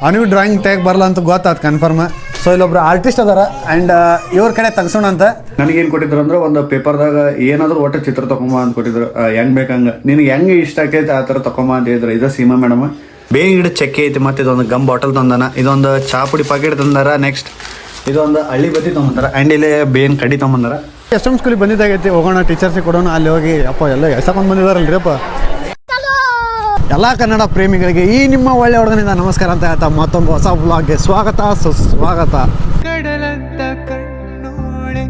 ಅವನಿಗೂ ಡ್ರಾಯಿಂಗ್ ತೆಗೆ ಬರಲ್ಲ ಅಂತ ಗೊತ್ತಾಯ್ತು ಕನ್ಫರ್ಮ್. ಸೊ ಇಲ್ಲೊಬ್ರು ಆರ್ಟಿಸ್ಟ್ ಅದಾರ ಆ್ಯಂಡ್ ಇವ್ರ ಕಡೆ ತೆಗ್ಸೋಣ ಅಂತ ನನಗೇನು ಕೊಟ್ಟಿದ್ರು ಅಂದ್ರೆ ಒಂದು ಪೇಪರ್ದಾಗ ಏನಾದರೂ ಒಟ್ಟು ಚಿತ್ರ ತಗೊಂಬ ಅಂತ ಕೊಟ್ಟಿದ್ರು. ಹೆಂಗ್ ಬೇಕಂಗೆ ನಿನಗೆ ಹೆಂಗೆ ಇಷ್ಟ ಆಕೈತೆ ಆ ಥರ ತಗೊಂಬ ಅಂತ ಹೇಳಿದ್ರು. ಇದು ಸೀಮಾ ಮೇಡಮ್ ಬೇವಿನ ಗಿಡ ಚಕ್ಕೆ ಐತಿ. ಮತ್ತು ಇದೊಂದು ಗಮ್ ಬಾಟಲ್ ತಂದಾನ, ಇದೊಂದು ಚಾ ಪುಡಿ ಪಾಕೆಟ್ ತಂದಾರ. ನೆಕ್ಸ್ಟ್ ಇದೊಂದು ಹಳ್ಳಿ ಬತ್ತಿ ತೊಗೊಂಬಂದಾರ ಆ್ಯಂಡ್ ಇಲ್ಲಿ ಬೇವಿನ ಕಡ್ಡಿ ತೊಗೊಂಬಂದಾರ. ಎಸ್ ಎಮ್ ಸ್ಕೂಲಿಗೆ ಬಂದಿದ್ದಾಗೈತಿ, ಹೋಗೋಣ ಟೀಚರ್ಸಿಗೆ ಕೊಡೋಣ. ಅಲ್ಲಿ ಹೋಗಿ ಅಪ್ಪ ಎಲ್ಲ ಎಷ್ಟೊಂದು ಬಂದಿದಾರಲ್ರಿ ಅಪ್ಪ. ಎಲ್ಲ ಕನ್ನಡ ಪ್ರೇಮಿಗಳಿಗೆ ಈ ನಿಮ್ಮ ಒಳ್ಳೆ ಹುಡುಗನಿಂದ ನಮಸ್ಕಾರ ಅಂತ ಹೇಳ್ತಾ ಮತ್ತೊಂದು ಹೊಸ ಬ್ಲಾಗ್ಗೆ ಸ್ವಾಗತ ಸುಸ್ವಾಗತ. ಕಡಲಂತ ಕಣ್ಣೋಳೆ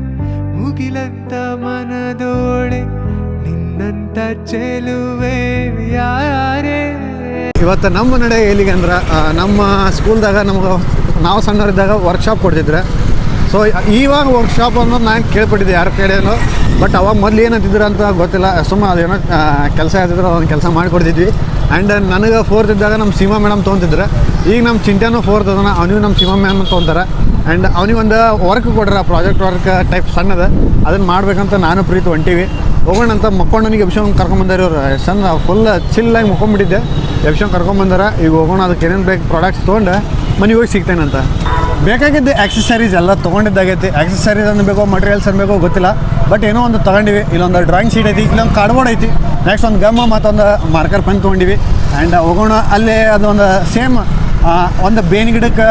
ಮುಗಿಲಂತ ಮನದೋಳೆ ನಿನ್ನಂತ ಚೆಲುವೆ ಯಾರೇ. ಇವತ್ತು ನಮ್ಮ ನಡೆ ಎಲ್ಲಿಗೆ ಅಂದ್ರೆ ನಮ್ಮ ಸ್ಕೂಲ್ದಾಗ ನಮ್ಗೆ ನಾವು ಸಣ್ಣವರಿದ್ದಾಗ ವರ್ಕ್ಶಾಪ್ ಕೊಡ್ತಿದ್ರೆ. ಸೊ ಇವಾಗ ವರ್ಕ್ಶಾಪ್ ಅನ್ನೋದು ನಾನು ಕೇಳ್ಪಟ್ಟಿದ್ದೆ ಯಾರ ಕಡೆಯೋ, ಬಟ್ ಅವಾಗ ಮೊದಲು ಏನಂತಿದ್ರು ಅಂತ ಗೊತ್ತಿಲ್ಲ. ಸುಮ್ಮನೆ ಅದೇನೋ ಕೆಲಸ ಹೇಳ್ತಿದ್ರು, ಅದೊಂದು ಕೆಲಸ ಮಾಡಿಕೊಡ್ತಿದ್ವಿ. ಆ್ಯಂಡ್ ನನಗೆ ಫೋರ್ತ್ ಇದ್ದಾಗ ನಮ್ಮ ಸೀಮಾ ಮೇಡಮ್ ತೊಗೊಂತಿದ್ರು. ಈಗ ನಮ್ಮ ಚಿಂಟ್ಯಾನು ಫೋರ್ತ್ ಅದನ್ನ, ಅವನಿಗೂ ನಮ್ಮ ಸೀಮಾ ಮೇಡಮ್ ತೊಗೊಂತಾರೆ. ಆ್ಯಂಡ್ ಅವನಿಗೊಂದು ವರ್ಕ್ ಕೊಡ್ರ, ಪ್ರಾಜೆಕ್ಟ್ ವರ್ಕ್ ಟೈಪ್ ಸಣ್ಣದ, ಅದನ್ನು ಮಾಡ್ಬೇಕಂತ ನಾನು ಪ್ರೀತಿ ಹೊಂಟೀವಿ. ಹೋಗೋಣ ಅಂತ ಮಕ್ಕೊಂಡನಿಗೆ ಎಬ್ಸೋಂಗೆ ಕರ್ಕೊಂಬಂದಾರೆ ಇವ್ರು. ಚಂದ ಫುಲ್ ಚಿಲ್ಲಾಗಿ ಮಕ್ಕೊಂಬಿಟ್ಟಿದ್ದೆ, ಎಬ್ಸೋಂಗೆ ಕರ್ಕೊಂಬಂದಾರ. ಈಗ ಹೋಗೋಣ, ಅದಕ್ಕೆ ಏನೇನು ಬೇಕು ಪ್ರಾಡಕ್ಟ್ಸ್ ತೊಗೊಂಡು ಮನೆಗೆ ಹೋಗಿ ಸಿಗ್ತೇನಂತ. ಬೇಕಾಗಿದ್ದು ಆಕ್ಸೆಸರೀಸ್ ಎಲ್ಲ ತೊಗೊಂಡಿದ್ದಾಗೈತಿ. ಆಕ್ಸೆಸರೀಸ್ ಅನ್ಬೇಕೋ ಮಟೀರಿಯಲ್ಸ್ ಅನ್ಬೇಕೋ ಗೊತ್ತಿಲ್ಲ, ಬಟ್ ಏನೋ ಒಂದು ತೊಗೊಂಡಿವಿ. ಇಲ್ಲೊಂದು ಡ್ರಾಯಿಂಗ್ ಶೀಟ್ ಐತಿ, ಇಲ್ಲೊಂದು ಕಾರ್ಡ್ಬೋರ್ಡ್ ಐತಿ, ನೆಕ್ಸ್ಟ್ ಒಂದು ಗಮ್ಮ ಮತ್ತೊಂದು ಮಾರ್ಕರ್ ಪೆನ್ ತೊಗೊಂಡಿವಿ. ಆ್ಯಂಡ್ ಹೋಗೋಣ. ಅಲ್ಲೇ ಅದೊಂದು ಸೇಮ್ ಒಂದು ಬೇವಿನ ಗಿಡಕ್ಕೆ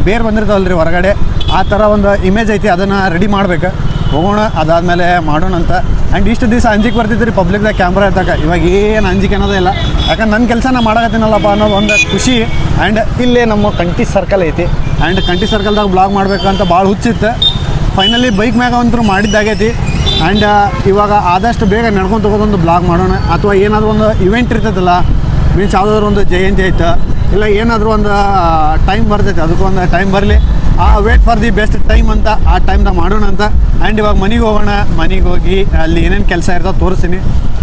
ಬೇರು ಬಂದಿರ್ತಾವಲ್ಲ ರೀ ಹೊರಗಡೆ, ಆ ಥರ ಒಂದು ಇಮೇಜ್ ಐತಿ, ಅದನ್ನು ರೆಡಿ ಮಾಡ್ಬೇಕು. ಹೋಗೋಣ, ಅದಾದಮೇಲೆ ಮಾಡೋಣ ಅಂತ. ಆ್ಯಂಡ್ ಇಷ್ಟು ದಿವಸ ಅಂಜಿಕೆ ಬರ್ತಿತ್ತು ರೀ ಪಬ್ಲಿಕ್ದಾಗ ಕ್ಯಾಮ್ರಾ ಇರ್ತಕ್ಕ. ಇವಾಗ ಏನು ಅಂಜಿಕೆ ಅನ್ನೋದೇ ಇಲ್ಲ, ಯಾಕಂದ್ರೆ ನನ್ನ ಕೆಲಸ ನಾ ಮಾಡಕತ್ತೀನಲ್ಲಪ್ಪ ಅನ್ನೋದು ಒಂದು ಖುಷಿ. ಆ್ಯಂಡ್ ಇಲ್ಲೇ ನಮ್ಮ ಕಂಠಿ ಸರ್ಕಲ್ ಐತಿ, ಆ್ಯಂಡ್ ಕಂಠಿ ಸರ್ಕಲ್ದಾಗ ಬ್ಲಾಗ್ ಮಾಡ್ಬೇಕಂತ ಭಾಳ ಹುಚ್ಚಿತ್ತು. ಫೈನಲಿ ಬೈಕ್ ಮ್ಯಾಗ ಅಂತೂ ಮಾಡಿದ್ದಾಗೈತಿ. ಆ್ಯಂಡ್ ಇವಾಗ ಆದಷ್ಟು ಬೇಗ ನಡ್ಕೊಂಡು ತಗೋದೊಂದು ಬ್ಲಾಗ್ ಮಾಡೋಣ. ಅಥವಾ ಏನಾದರೂ ಒಂದು ಇವೆಂಟ್ ಇರ್ತೈತಲ್ಲ, ಮೀನ್ಸ್ ಯಾವುದಾದ್ರು ಒಂದು ಜಯಂತಿ ಐತೆ, ಇಲ್ಲ ಏನಾದರೂ ಒಂದು ಟೈಮ್ ಬರ್ತೈತೆ, ಅದಕ್ಕೊಂದು ಟೈಮ್ ಬರಲಿ, wait for the best time ಅಂತ ಆ ಟೈಮ್ದಾಗ ಮಾಡೋಣ ಅಂತ. ಆ್ಯಂಡ್ ಇವಾಗ ಮನೆಗೆ ಹೋಗೋಣ. ಮನೆಗೆ ಹೋಗಿ ಅಲ್ಲಿ ಏನೇನು ಕೆಲಸ ಇರ್ತದೆ ತೋರಿಸ್ತೀನಿ.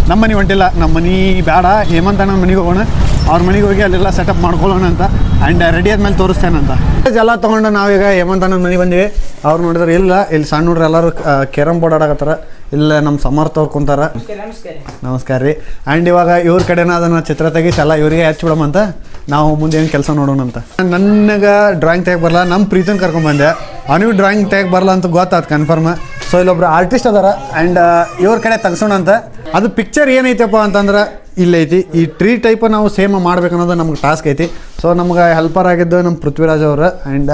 ನಮ್ಮ ಮನೆ ಹೊಂಟಿಲ್ಲ, ನಮ್ಮ ಮನೆ ಬೇಡ, ಹೇಮಂತ್ ಅಣ್ಣ ಮನೆಗೆ ಹೋಗೋಣ. ಅವ್ರ ಮನೆಗೆ ಹೋಗಿ ಅಲ್ಲೆಲ್ಲ ಸೆಟಪ್ ಮಾಡ್ಕೊಳ್ಳೋಣ ಅಂತ. ಆ್ಯಂಡ್ ರೆಡಿ ಆದ್ಮೇಲೆ ತೋರಿಸ್ತೇನಂತ. ಎಲ್ಲ ತೊಗೊಂಡು ನಾವೀಗ ಹೇಮಂತ್ ಅಣ್ಣನ ಮನೆಗೆ ಬಂದೀವಿ. ಅವ್ರು ನೋಡಿದ್ರೆ ಇಲ್ಲ, ಇಲ್ಲಿ ಸಣ್ಣ ಹುಡ್ರು ಎಲ್ಲರೂ ಕ್ಯಾರಮ್ ಬೋರ್ಡ್ ಆಡಕತ್ತಾರ. ಇಲ್ಲ ನಮ್ಮ ಸಮರ್ಥ ಅವ್ರು ಕುಂತಾರ. ನಮಸ್ಕಾರ ರೀ. ಆ್ಯಂಡ್ ಇವಾಗ ಇವ್ರ ಕಡೆನ ಅದನ್ನು ಚಿತ್ರ ತೆಗಿಸಿ ಎಲ್ಲ ಇವರಿಗೆ ಹಚ್ಬಿಡಮಂತ, ನಾವು ಮುಂದೆ ಏನು ಕೆಲಸ ನೋಡೋಣ ಅಂತ. ನನಗೆ ಡ್ರಾಯಿಂಗ್ ತೆಗೆ ಬರಲ್ಲ, ನಮ್ಮ ಪ್ರೀತನ ಕರ್ಕೊಂಡ್ಬಂದೆ. ಅವನಿಗೂ ಡ್ರಾಯಿಂಗ್ ತೆಗೆ ಬರಲ್ಲ ಅಂತ ಗೊತ್ತಾಯ್ತು ಕನ್ಫರ್ಮ್. ಸೊ ಇಲ್ಲೊಬ್ರು ಆರ್ಟಿಸ್ಟ್ ಅದಾರ ಆ್ಯಂಡ್ ಇವ್ರ ಕಡೆ ತೆಗ್ಸೋಣ ಅಂತ. ಅದು ಪಿಕ್ಚರ್ ಏನೈತಪ್ಪ ಅಂತಂದ್ರೆ ಇಲ್ಲೈತಿ. ಈ ಟ್ರೀ ಟೈಪ್ ನಾವು ಸೇಮ್ ಮಾಡ್ಬೇಕು ಅನ್ನೋದು ನಮ್ಗೆ ಟಾಸ್ಕ್ ಐತಿ. ಸೊ ನಮ್ಗೆ ಹೆಲ್ಪರ್ ಆಗಿದ್ದು ನಮ್ಮ ಪೃಥ್ವಿರಾಜ್ ಅವರು. ಆ್ಯಂಡ್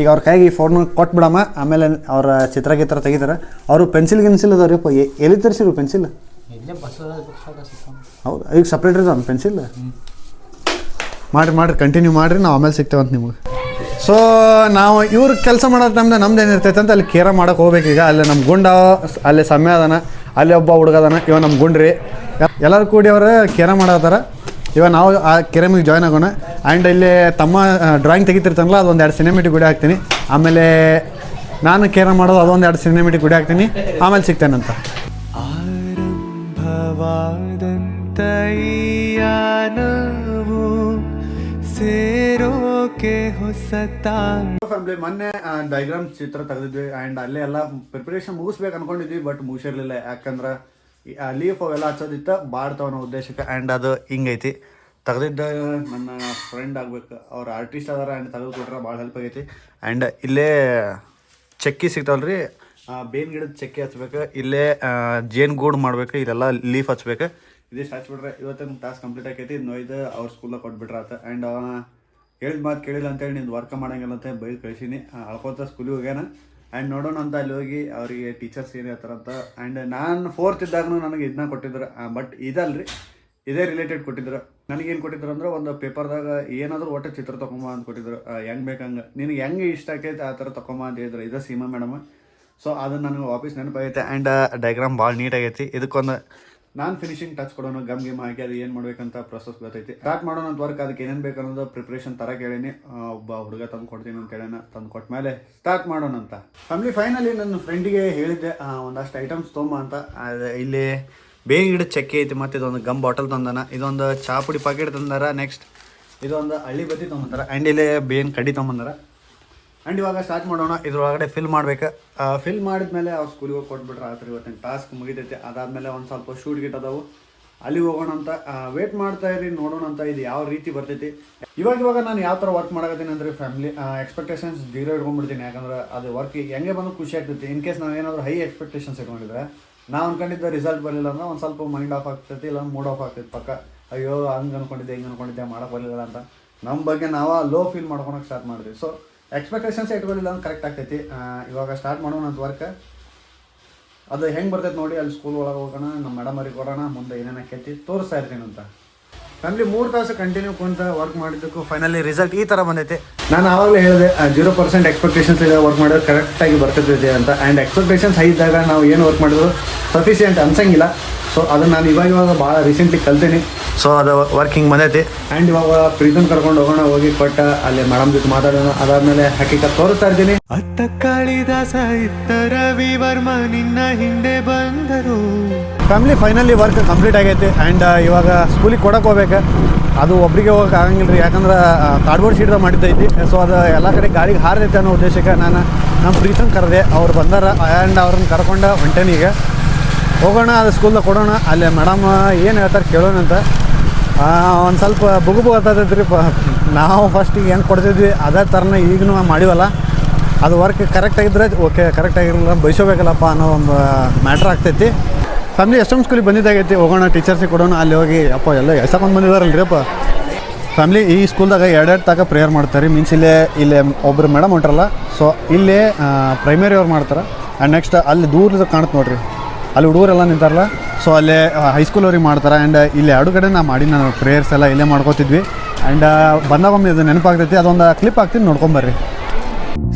ಈಗ ಅವ್ರ ಕೈಗೆ ಈ ಫೋನ್ ಕೊಟ್ಬಿಡಮ್ಮ, ಆಮೇಲೆ ಅವ್ರ ಚಿತ್ರ ತೆಗಿತಾರೆ. ಅವರು ಪೆನ್ಸಿಲ್ ಗಿನ್ಸಿಲ್ ಅದಾವ್ರಿಪ್ಪ, ಎಲ್ಲಿ ತರಿಸಿರು ಪೆನ್ಸಿಲ್? ಹೌದು, ಈಗ ಸಪ್ರೇಟ್ ಇರ್ತಾವ ಪೆನ್ಸಿಲ್. ಮಾಡಿರಿ ಕಂಟಿನ್ಯೂ ಮಾಡಿರಿ, ನಾವು ಆಮೇಲೆ ಸಿಗ್ತೇವಂತ ನಿಮ್ಗೆ. ಸೊ ನಾವು ಇವ್ರ ಕೆಲಸ ಮಾಡೋ ಟೈಮ್ದಾಗ ನಮ್ದು ಏನಿರ್ತೈತೆ ಅಂತ ಅಲ್ಲಿ ಕೇರ ಮಾಡೋಕೆ ಹೋಗ್ಬೇಕು. ಈಗ ಅಲ್ಲಿ ನಮ್ಮ ಗುಂಡ, ಅಲ್ಲಿ ಸಮಯ ಅದಾನ, ಅಲ್ಲಿ ಒಬ್ಬ ಹುಡುಗ ಅದಾನ, ಇವ ನಮ್ಮ ಗುಂಡ್ರಿ. ಎಲ್ಲರೂ ಕೂಡಿ ಅವರು ಕೇರ ಮಾಡತ್ತಾರ. ಇವಾಗ ನಾವು ಆ ಕೆರೆಮಿಗೆ ಜಾಯ್ನ್ ಆಗೋಣ. ಆ್ಯಂಡ್ ಇಲ್ಲಿ ತಮ್ಮ ಡ್ರಾಯಿಂಗ್ ತೆಗಿತಿರ್ತಾನಲ್ಲ, ಅದೊಂದು 2 ಸಿನಿಮೆಟಿಕ್ ಗುಡಿ ಹಾಕ್ತೀನಿ. ಆಮೇಲೆ ನಾನು ಕೇರ ಮಾಡೋದು ಅದೊಂದು 2 ಸಿನಿಮೆಟಿಕ್ ಗುಡಿ ಹಾಕ್ತೀನಿ, ಆಮೇಲೆ ಸಿಗ್ತೇನಂತ. ಫ್ಯಾಮಿಲಿ ಮೊನ್ನೆ ಡಯಾಗ್ರಾಮ್ ಚಿತ್ರ ತೆಗೆದಿದ್ವಿ. ಆ್ಯಂಡ್ ಅಲ್ಲೇ ಎಲ್ಲ ಪ್ರಿಪರೇಷನ್ ಮುಗಿಸ್ಬೇಕು ಅನ್ಕೊಂಡಿದ್ವಿ, ಬಟ್ ಮುಗಿಸಿರ್ಲಿಲ್ಲ. ಯಾಕಂದ್ರೆ ಲೀಫ್ ಅವೆಲ್ಲ ಹಚ್ಚೋದಿತ್ತು ಬಾಡ್ತಾವ ಅನ್ನೋ ಉದ್ದೇಶಕ್ಕೆ. ಆ್ಯಂಡ್ ಅದು ಹಿಂಗೈತಿ ತೆಗೆದಿದ್ದ. ನನ್ನ ಫ್ರೆಂಡ್ ಆಗ್ಬೇಕು, ಅವ್ರು ಆರ್ಟಿಸ್ಟ್ ಅದಾರ. ಆ್ಯಂಡ್ ತೆಗೆದು ಕೊಟ್ರೆ ಭಾಳ ಹೆಲ್ಪ್ ಆಗೈತಿ. ಆ್ಯಂಡ್ ಇಲ್ಲೇ ಚಕ್ಕಿ ಸಿಗ್ತಾವಲ್ಲ ರೀ, ಬೇವಿನ ಗಿಡದ ಚಕ್ಕಿ ಹಚ್ಬೇಕು. ಇಲ್ಲೇ ಜೇನು ಗೂಡು ಮಾಡ್ಬೇಕು, ಇದೆಲ್ಲ ಲೀಫ್ ಹಚ್ಬೇಕು. ಇದಿಷ್ಟು ಹಚ್ಬಿಟ್ರೆ ಇವತ್ತಿನ ಟಾಸ್ಕ್ ಕಂಪ್ಲೀಟ್ ಆಕೈತಿ. ನೋಯ್ದು ಅವ್ರ ಸ್ಕೂಲಾಗ ಕೊಟ್ಬಿಟ್ರೆ ಆತ. ಆ್ಯಂಡ್ ಹೇಳಿದ ಮಾತು ಕೇಳಿಲ್ಲ ಅಂತೇಳಿ ನಿಂದು ವರ್ಕ್ ಮಾಡೋಂಗಿಲ್ಲ ಅಂತ ಬೈದು ಕಳಿಸೀನಿ. ಅಳ್ಕೋತ ಸ್ಕೂಲಿಗೆ ಹೋಗ್ಯಾನ. ಆ್ಯಂಡ್ ನೋಡೋಣ ಅಂತ ಅಲ್ಲಿ ಹೋಗಿ ಅವರಿಗೆ ಟೀಚರ್ಸ್ ಏನು ಹೇಳ್ತಾರಂತ. ಆ್ಯಂಡ್ ನಾನು ಫೋರ್ತ್ ಇದ್ದಾಗೂ ನನಗೆ ಇದನ್ನ ಕೊಟ್ಟಿದ್ರು, ಬಟ್ ಇದಲ್ರಿ, ಇದೇ ರಿಲೇಟೆಡ್ ಕೊಟ್ಟಿದ್ರು. ನನಗೇನು ಕೊಟ್ಟಿದ್ರು ಅಂದ್ರೆ ಒಂದು ಪೇಪರ್ದಾಗ ಏನಾದರೂ ಒಟ್ಟು ಚಿತ್ರ ತೊಗೊಂಬ ಅಂತ ಕೊಟ್ಟಿದ್ರು. ಹೆಂಗೆ ಬೇಕಂಗೆ ನಿನಗೆ ಹೆಂಗೆ ಇಷ್ಟ ಆಕೈತೆ ಆ ಥರ ತೊಗೊಂಬ ಅಂತ ಹೇಳಿದ್ರು. ಇದು ಸೀಮಾ ಮೇಡಮ್. ಸೊ ಅದನ್ನು ನನಗೆ ವಾಪಸ್ ನೆನಪಾಗೈತೆ. ಆ್ಯಂಡ್ ಡಯಾಗ್ರಾಮ್ ಭಾಳ ನೀಟಾಗೈತಿ. ಇದಕ್ಕೊಂದು ನಾನು ಫಿನಿಶಿಂಗ್ ಟಚ್ ಕೊಡೋಣ, ಗಮ್ ಹಾಕಿ ಅದು ಏನು ಮಾಡ್ಬೇಕಂತ ಪ್ರೊಸೆಸ್ ಗೊತ್ತೈತಿ. ಸ್ಟಾರ್ಟ್ ಮಾಡೋಣ ಅಂತ ವರ್ಕ್. ಅದಕ್ಕೆ ಏನೇನು ಬೇಕು ಅನ್ನೋದು ಪ್ರಿಪ್ರೇಷನ್ ಥರ ಕೇಳೀನಿ. ಒಬ್ಬ ಹುಡುಗ ತಂದು ಕೊಡ್ತೀನಿ ಅಂತ ಹೇಳೋಣ. ತಂದು ಕೊಟ್ಟ ಮೇಲೆ ಸ್ಟಾರ್ಟ್ ಮಾಡೋಣ ಅಂತ. ಫ್ಯಾಮಿಲಿ ಫೈನಲಿ ನನ್ನ ಫ್ರೆಂಡಿಗೆ ಹೇಳಿದ್ದೆ ಒಂದಷ್ಟು ಐಟಮ್ಸ್ ತೊಗೊಂಬ ಅಂತ. ಇಲ್ಲಿ ಬೇವಿನ ಗಿಡ ಚಕ್ಕೆ ಐತಿ, ಮತ್ತು ಇದೊಂದು ಗಮ್ ಬಾಟಲ್ ತಂದಾನ, ಇದೊಂದು ಚಾ ಪುಡಿ ಪಾಕೆಟ್ ತಂದಾರ. ನೆಕ್ಸ್ಟ್ ಇದೊಂದು ಹಳ್ಳಿ ಬತ್ತಿ ತೊಗೊಂಬಂದಾರ. ಆ್ಯಂಡ್ ಇಲ್ಲಿ ಬೇವಿನ ಕಡ್ಡಿ ತೊಗೊಂಬಂದಾರ. ಆ್ಯಂಡ್ ಇವಾಗ ಸ್ಟಾರ್ಟ್ ಮಾಡೋಣ. ಇದ್ರೊಳಗಡೆ ಫಿಲ್ ಮಾಡ್ಬೇಕು. ಫಿಲ್ ಮಾಡಿದ್ಮೇಲೆ ಅವ್ರು ಸ್ಕೂಲಿಗೆ ಹೋಗಿ ಕೊಟ್ಬಿಟ್ರೆ ಆತ್ರಿ ಇವತ್ತಿನ ಟಾಸ್ಕ್ ಮುಗಿತೈತಿ. ಅದಾದಮೇಲೆ ಒಂದು ಸ್ವಲ್ಪ ಶೂಟ್ ಗಿಟ್ ಅದಾವು, ಅಲ್ಲಿಗೆ ಹೋಗೋಣ ಅಂತ ವೇಟ್ ಮಾಡ್ತಾ ಇರಿ, ನೋಡೋಣ ಅಂತ ಇದು ಯಾವ ರೀತಿ ಬರ್ತೈತಿ. ಇವಾಗ ನಾನು ಯಾವ ಥರ ವರ್ಕ್ ಮಾಡಕತ್ತೀನಿ ಅಂದರೆ ಫ್ಯಾಮಿಲಿ ಎಕ್ಸ್ಪೆಕ್ಟೇಷನ್ಸ್ ಜೀರೋ ಇಟ್ಕೊಂಡ್ಬಿಡ್ತೀನಿ. ಯಾಕಂದ್ರೆ ಅದು ವರ್ಕ್ ಹೆಂಗೆ ಬಂದು ಖುಷಿ ಆಗ್ತೈತಿ. ಇನ್ ಕೇಸ್ ನಾವು ಏನಾದರೂ ಹೈ ಎಕ್ಸ್ಪೆಕ್ಟೇಷನ್ಸ್ ಇಟ್ಕೊಂಡಿದ್ರೆ ನಾವು ಅನ್ಕೊಂಡಿದ್ದ ರಿಸಲ್ಟ್ ಬರಲಿಲ್ಲ ಅಂದ್ರೆ ಒಂದು ಸ್ವಲ್ಪ ಮೈಂಡ್ ಆಫ್ ಆಗ್ತೈತಿ, ಇಲ್ಲ ಮೂಡ್ ಆಫ್ ಆಗ್ತೈತಿ ಪಕ್ಕ. ಅಯ್ಯೋ ಹಂಗೆ ಅನ್ಕೊಂಡಿದ್ದೆ ಹಿಂಗೆ ಅನ್ಕೊಂಡಿದ್ದೆ ಮಾಡೋಕೆ ಬರಲಿಲ್ಲ ಅಂತ ನಮ್ಮ ಬಗ್ಗೆ ನಾವು ಲೋ ಫೀಲ್ ಮಾಡ್ಕೊಳಕ್ಕೆ ಸ್ಟಾರ್ಟ್ ಮಾಡಿದ್ವಿ. ಸೊ ಎಕ್ಸ್ಪೆಕ್ಟೇಷನ್ಸ್ ಇಟ್ಕೊಳ್ಳಿಲ್ಲ ಅಂದ್ರೆ ಕರೆಕ್ಟ್ ಆಗ್ತೈತಿ. ಇವಾಗ ಸ್ಟಾರ್ಟ್ ಮಾಡೋಣ ಅಂತ ವರ್ಕ್. ಅದು ಹೆಂಗೆ ಬರ್ತೈತೆ ನೋಡಿ, ಅಲ್ಲಿ ಸ್ಕೂಲ್ ಒಳಗೆ ಹೋಗೋಣ, ನಮ್ಮ ಮೇಡಮ್ ಅವ್ರಿಗೆ ಕೊಡೋಣ, ಮುಂದೆ ಏನೇನು ಆಕೈತಿ ತೋರಿಸ್ತಾ ಇರ್ತೀನಿ ಅಂತ. ಫ್ಯಾಮಿಲಿ 3 ತಾಸು ಕಂಟಿನ್ಯೂ ಕುಂತ ವರ್ಕ್ ಮಾಡಿದ್ದಕ್ಕೂ ಫೈನಲಿ ರಿಸಲ್ಟ್ ಈ ಥರ ಬಂದೈತಿ. ನಾನು ಆವಾಗಲೇ ಹೇಳಿದೆ 0% ಎಕ್ಸ್ಪೆಕ್ಟೇಷನ್ಸ್ ಇದೆ, ವರ್ಕ್ ಮಾಡೋದು ಕರೆಕ್ಟಾಗಿ ಬರ್ತೈತೆ ಅಂತ. ಆ್ಯಂಡ್ ಎಕ್ಸ್ಪೆಕ್ಟೇಷನ್ಸ್ ಹೈ ಇದ್ದಾಗ ನಾವು ಏನು ವರ್ಕ್ ಮಾಡಿದ್ರು ಸಫಿಷಿಯೆಂಟ್ ಅನ್ಸಂಗಿಲ್ಲ. ಸೊ ಅದನ್ನು ನಾನು ಇವಾಗ ಭಾಳ ರೀಸೆಂಟ್ಲಿ ಕಲ್ತೀನಿ. ಸೊ ಅದು ವರ್ಕಿಂಗ್ ಬಂದೈತಿ. ಆ್ಯಂಡ್ ಇವಾಗ ಪ್ರೀತಮ್ ಕರ್ಕೊಂಡು ಹೋಗೋಣ, ಹೋಗಿ ಕೊಟ್ಟ ಅಲ್ಲಿ ಮೇಡಮ್ ಜೊತೆ ಮಾತಾಡೋಣ. ಅದಾದಮೇಲೆ ಹಕೀಕತ್ ತೋರಿಸ್ತಾ ಇರ್ತೀನಿ. ಅತ್ತ ಕಾಳಿದಾಸ ಇತ್ತ ರವಿ ವರ್ಮ ನಿನ್ನ ಹಿಂದೆ ಬಂದರು. ಫ್ಯಾಮಿಲಿ ಫೈನಲಿ ವರ್ಕ್ ಕಂಪ್ಲೀಟ್ ಆಗೈತಿ. ಆ್ಯಂಡ್ ಇವಾಗ ಸ್ಕೂಲಿಗೆ ಕೊಡಕ್ಕೆ ಹೋಗ್ಬೇಕು. ಅದು ಒಬ್ಬರಿಗೆ ಹೋಗಕ್ಕೆ ಆಗಂಗಿಲ್ಲ ರೀ, ಯಾಕಂದ್ರೆ ಕಾರ್ಡ್ಬೋರ್ಡ್ ಶೀಟ್ದಾಗ ಮಾಡಿದ್ದೈತಿ. ಸೊ ಅದು ಎಲ್ಲ ಕಡೆ ಗಾಳಿಗೆ ಹಾರೈತೆ ಅನ್ನೋ ಉದ್ದೇಶಕ್ಕೆ ನಾನು ನಮ್ಮ ಪ್ರೀತಮ್ ಕರೆದೆ. ಅವ್ರು ಬಂದಾರ ಆ್ಯಂಡ್ ಅವ್ರನ್ನ ಕರ್ಕೊಂಡು ಹೊಂಟೇನೀಗ. ಹೋಗೋಣ, ಅದು ಸ್ಕೂಲ್ದಾಗ ಕೊಡೋಣ. ಅಲ್ಲಿ ಮೇಡಮ್ ಏನು ಹೇಳ್ತಾರೆ ಕೇಳೋಣ ಅಂತ. ಒಂದು ಸ್ವಲ್ಪ ಬುಗು ಆಗ್ತೈತಿ ರೀ. ನಾವು ಫಸ್ಟಿಗೆ ಹೆಂಗೆ ಕೊಡ್ತಿದ್ವಿ ಅದೇ ಥರನೇ ಈಗಲೂ ಮಾಡಿವಲ್ಲ. ಅದು ವರ್ಕ್ ಕರೆಕ್ಟಾಗಿದ್ದರೆ ಓಕೆ, ಕರೆಕ್ಟಾಗಿರಲಿಲ್ಲ ಬಯಸೋಬೇಕಲ್ಲಪ್ಪ ಅನ್ನೋ ಒಂದು ಮ್ಯಾಟ್ರ್ ಆಗ್ತೈತಿ. ಫ್ಯಾಮಿಲಿ ಎಷ್ಟೊಂದು ಸ್ಕೂಲಿಗೆ ಬಂದಿದ್ದಾಗೈತಿ. ಹೋಗೋಣ ಟೀಚರ್ಸಿಗೆ ಕೊಡೋಣ. ಅಲ್ಲಿ ಹೋಗಿ ಅಪ್ಪ ಎಲ್ಲ ಎಷ್ಟೊಂದು ಬಂದಿದ್ದಾರಲ್ಲ ರೀ ಅಪ್ಪ. ಫ್ಯಾಮಿಲಿ ಈ ಸ್ಕೂಲ್ದಾಗ 2 ತನಕ ಪ್ರೇಯರ್ ಮಾಡ್ತಾರೆ. ಮೀನ್ಸ್ ಇಲ್ಲೇ ಒಬ್ಬರು ಮೇಡಮ್ ಹೊಂಟ್ರಲ್ಲ. ಸೊ ಇಲ್ಲೇ ಪ್ರೈಮರಿ ಅವ್ರು ಮಾಡ್ತಾರೆ. ಆ್ಯಂಡ್ ನೆಕ್ಸ್ಟ್ ಅಲ್ಲಿ ದೂರದ ಕಾಣುತ್ತೆ ನೋಡಿರಿ, ಅಲ್ಲಿ ಹುಡುಗರೆಲ್ಲ ನಿಂತಾರಲ್ಲ. ಸೊ ಅಲ್ಲೇ ಹೈಸ್ಕೂಲ್ ಅವ್ರಿಗೆ ಮಾಡ್ತಾರೆ. ಆ್ಯಂಡ್ ಇಲ್ಲಿ 2 ಕಡೆ ನಾನು ಪ್ರೇಯರ್ಸ್ ಎಲ್ಲ ಇಲ್ಲೇ ಮಾಡ್ಕೋತಿದ್ವಿ. ಆ್ಯಂಡ್ ಬಂದಾಗೊಮ್ಮೆ ಇದು ನೆನಪಾಗ್ತೈತಿ. ಅದೊಂದು ಕ್ಲಿಪ್ ಹಾಕ್ತೀನಿ, ನೋಡ್ಕೊಂಬರ್ರಿ.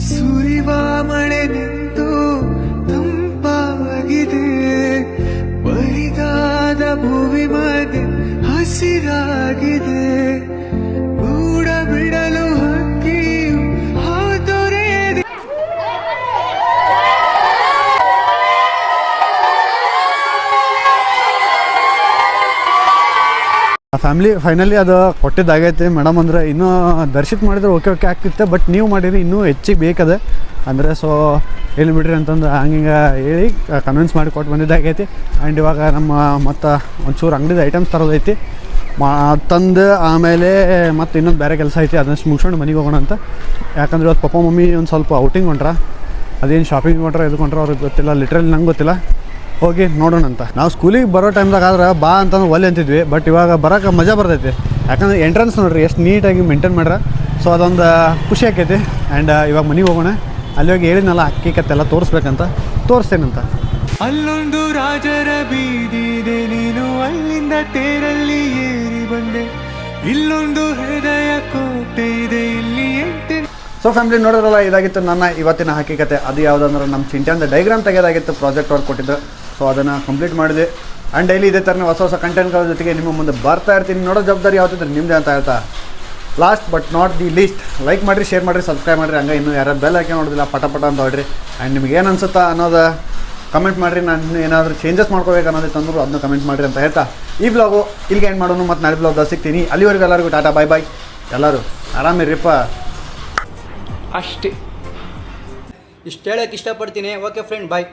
ಸುರಿವ ಮಳೆ ನಿಂತು ತಂಪಾಗಿದೆ, ಬರಿದಾದ ಭೂಮಿ ಮಧ್ಯೆ ಹಸಿರಾಗಿದೆ, ಗೂಡ ಬಿಡಲು ಹಕ್ಕಿಯು ಹಾದೊರೆಯದೆ. ಫ್ಯಾಮಿಲಿ ಫೈನಲಿ ಅದು ಕೊಟ್ಟಿದ್ದಾಗೈತಿ. ಮೇಡಮ್ ಅಂದರೆ ಇನ್ನೂ ದರ್ಶಿತ್ ಮಾಡಿದ್ರೆ ಓಕೆ ಆಗ್ತಿತ್ತು, ಬಟ್ ನೀವು ಮಾಡಿರಿ ಇನ್ನೂ ಹೆಚ್ಚಿಗೆ ಬೇಕದ ಅಂದರೆ. ಸೊ ಹೇಳಿ ಬಿಡ್ರಿ ಅಂತಂದು ಹಂಗೆ ಹೇಳಿ ಕನ್ವಿನ್ಸ್ ಮಾಡಿ ಕೊಟ್ಟು ಬಂದಿದ್ದಾಗೈತಿ. ಆ್ಯಂಡ್ ಇವಾಗ ನಮ್ಮ ಮತ್ತು ಒಂಚೂರು ಅಂಗಡಿದ ಐಟಮ್ಸ್ ತರೋದೈತಿ ತಂದು, ಆಮೇಲೆ ಮತ್ತು ಇನ್ನೊಂದು ಬೇರೆ ಕೆಲಸ ಐತಿ, ಅದನ್ನು ಮುಗಿಸ್ಕೊಂಡು ಮನೆಗೆ ಹೋಗೋಣ ಅಂತ. ಯಾಕಂದ್ರೆ ಇವತ್ತು ಪಪ್ಪ ಮಮ್ಮಿ ಒಂದು ಸ್ವಲ್ಪ ಔಟಿಂಗ್ ಹೊಂಟ್ರ. ಅದೇನು ಶಾಪಿಂಗ್ ಹೊಂಟ್ರ ಎದ್ಕೊಂಡ್ರೆ ಅವ್ರಿಗೆ ಗೊತ್ತಿಲ್ಲ, ಲಿಟ್ರಲಿ ನಂಗೆ ಗೊತ್ತಿಲ್ಲ. ಹೋಗಿ ನೋಡೋಣ ಅಂತ. ನಾವು ಸ್ಕೂಲಿಗೆ ಬರೋ ಟೈಮ್ದಾಗ ಆದ್ರೆ ಬಾ ಅಂತಂದ್ರೆ ಒಲ್ಲೆ ಅಂತಿದ್ವಿ, ಬಟ್ ಇವಾಗ ಬರೋಕೆ ಮಜಾ ಬರ್ತೈತಿ. ಯಾಕಂದ್ರೆ ಎಂಟ್ರೆನ್ಸ್ ನೋಡಿರಿ ಎಷ್ಟು ನೀಟಾಗಿ ಮೇಂಟೈನ್ ಮಾಡ್ರ. ಸೊ ಅದೊಂದು ಖುಷಿ ಆಕೈತಿ. ಆ್ಯಂಡ್ ಇವಾಗ ಮನೆಗೆ ಹೋಗೋಣ. ಅಲ್ಲಿ ಹೋಗಿ ಹೇಳಿದ್ನಲ್ಲ ಅಕ್ಕಿ ಕತ್ತೆಲ್ಲ ತೋರಿಸ್ಬೇಕಂತ, ತೋರಿಸ್ತೇನಂತ. ಅಲ್ಲೊಂದು ರಾಜರ ಬೀದಿದೆ, ನೀನು ಅಲ್ಲಿಂದ ತೇರಲ್ಲಿ ಏರಿ ಬಂದೆ, ಇಲ್ಲೊಂದು ಹೃದಯ ಕೋಟೆ ಇದೆ, ಇಲ್ಲಿ ಎಂಟೆ. ಸೊ ಫ್ಯಾಮಿಲಿ ನೋಡೋದ್ರಲ್ಲ, ಇದಾಗಿತ್ತು ನನ್ನ ಇವತ್ತಿನ ಹಕೀಕತೆ. ಅದು ಯಾವುದಂದ್ರೆ ನಮ್ಮ ಚಿಂಟ್ಯಾಂದ ಡೈಗ್ರಾಮ್ ತೆಗೆಯೋದಾಗಿತ್ತು, ಪ್ರಾಜೆಕ್ಟ್ ವರ್ಕ್ ಕೊಟ್ಟಿದ್ದು. ಸೊ ಅದನ್ನು ಕಂಪ್ಲೀಟ್ ಮಾಡಿದೆ. ಆ್ಯಂಡ್ ಡೈಲಿ ಇದೇ ಥರನೇ ಹೊಸ ಕಂಟೆಂಟ್ಗಳ ಜೊತೆಗೆ ನಿಮ್ಮ ಮುಂದೆ ಬರ್ತಾ ಇರ್ತೀನಿ. ನೋಡೋ ಜವಾಬ್ದಾರಿ ಯಾವ್ದಿದ್ರೆ ನಿಮ್ಮದೇ ಅಂತ ಹೇಳ್ತಾ, last but not the list, like ಮಾಡಿರಿ, ಶೇರ್ ಮಾಡಿರಿ, ಸಬ್ಸ್ಕ್ರೈಬ್ ಮಾಡಿರಿ. ಹಂಗೆ ಇನ್ನೂ ಯಾರು ಬೆಲ್ ಹಾಕಿ ನೋಡೋದಿಲ್ಲ ಪಟ ಅಂತ ಹೊಡ್ರಿ. ಆ್ಯಂಡ್ ನಿಮ್ಗೆ ಏನು ಅನ್ಸುತ್ತಾ ಅನ್ನೋದು ಕಮೆಂಟ್ ಮಾಡಿರಿ. ನಾನು ಏನಾದರೂ ಚೇಂಜಸ್ ಮಾಡ್ಕೋಬೇಕು ಅನ್ನೋದು ತಂದ್ರು ಅದನ್ನು ಕಮೆಂಟ್ ಮಾಡಿರಿ ಅಂತ ಹೇಳ್ತಾ ಈ ಬ್ಲಾಗು ಇಲ್ಲಿಗೆ ಏನು ಮಾಡೋಣ. ಮತ್ತು ನಾಳೆ ಬ್ಲಾಗ್ದಾಗ ಸಿಗ್ತೀನಿ. ಅಲ್ಲಿವರೆಗೂ ಎಲ್ಲರಿಗೂ ಟಾಟಾ, ಬಾಯ್ ಬಾಯ್. ಎಲ್ಲರೂ ಆರಾಮಿರಿಪ್ಪ. ಅಷ್ಟೇ ಇಷ್ಟು ಹೇಳೋಕ್ಕೆ ಇಷ್ಟಪಡ್ತೀನಿ. ಓಕೆ ಫ್ರೆಂಡ್, ಬಾಯ್.